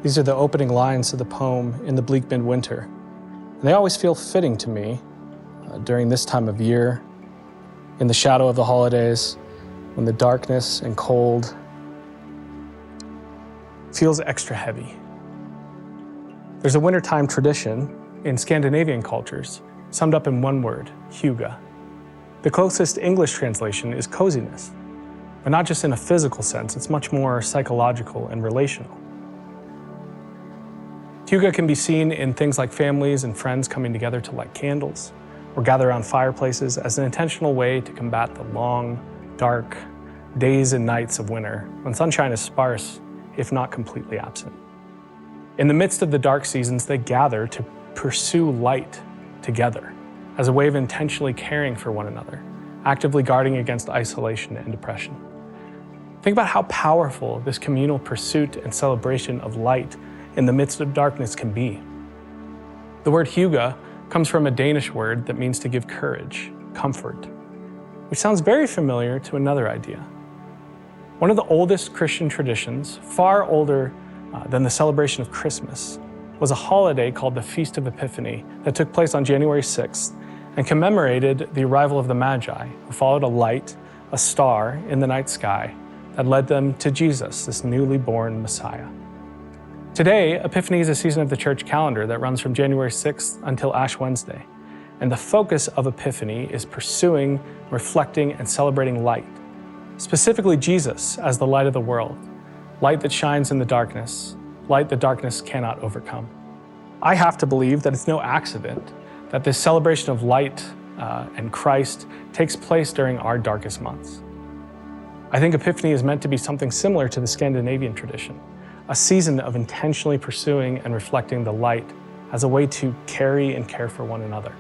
These are the opening lines of the poem In the Bleak Midwinter. And they always feel fitting to me during this time of year, in the shadow of the holidays, when the darkness and cold feels extra heavy. There's a wintertime tradition in Scandinavian cultures summed up in one word, hygge. The closest English translation is coziness, but not just in a physical sense, it's much more psychological and relational. Hygge can be seen in things like families and friends coming together to light candles or gather around fireplaces as an intentional way to combat the long, dark days and nights of winter when sunshine is sparse, if not completely absent. In the midst of the dark seasons, they gather to pursue light together as a way of intentionally caring for one another, actively guarding against isolation and depression. Think about how powerful this communal pursuit and celebration of light in the midst of darkness can be. The word hygge comes from a Danish word that means to give courage, comfort, which sounds very familiar to another idea. One of the oldest Christian traditions, far older than the celebration of Christmas, was a holiday called the Feast of Epiphany that took place on January 6th and commemorated the arrival of the Magi, who followed a light, a star in the night sky that led them to Jesus, this newly born Messiah. Today, Epiphany is a season of the church calendar that runs from January 6th until Ash Wednesday. And the focus of Epiphany is pursuing, reflecting, and celebrating light, specifically Jesus as the light of the world, light that shines in the darkness, light that darkness cannot overcome. I have to believe that it's no accident that this celebration of light and Christ takes place during our darkest months. I think Epiphany is meant to be something similar to the Scandinavian tradition, a season of intentionally pursuing and reflecting the light as a way to carry and care for one another.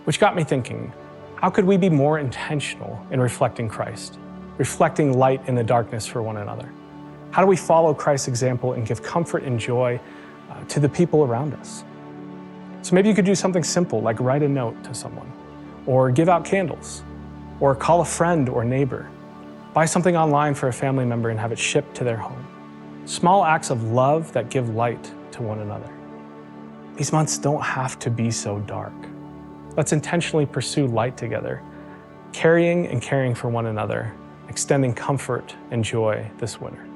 Which got me thinking, how could we be more intentional in reflecting Christ, reflecting light in the darkness for one another? How do we follow Christ's example and give comfort and joy to the people around us? So maybe you could do something simple like write a note to someone, or give out candles, or call a friend or neighbor, buy something online for a family member and have it shipped to their home. Small acts of love that give light to one another. These months don't have to be so dark. Let's intentionally pursue light together, carrying and caring for one another, extending comfort and joy this winter.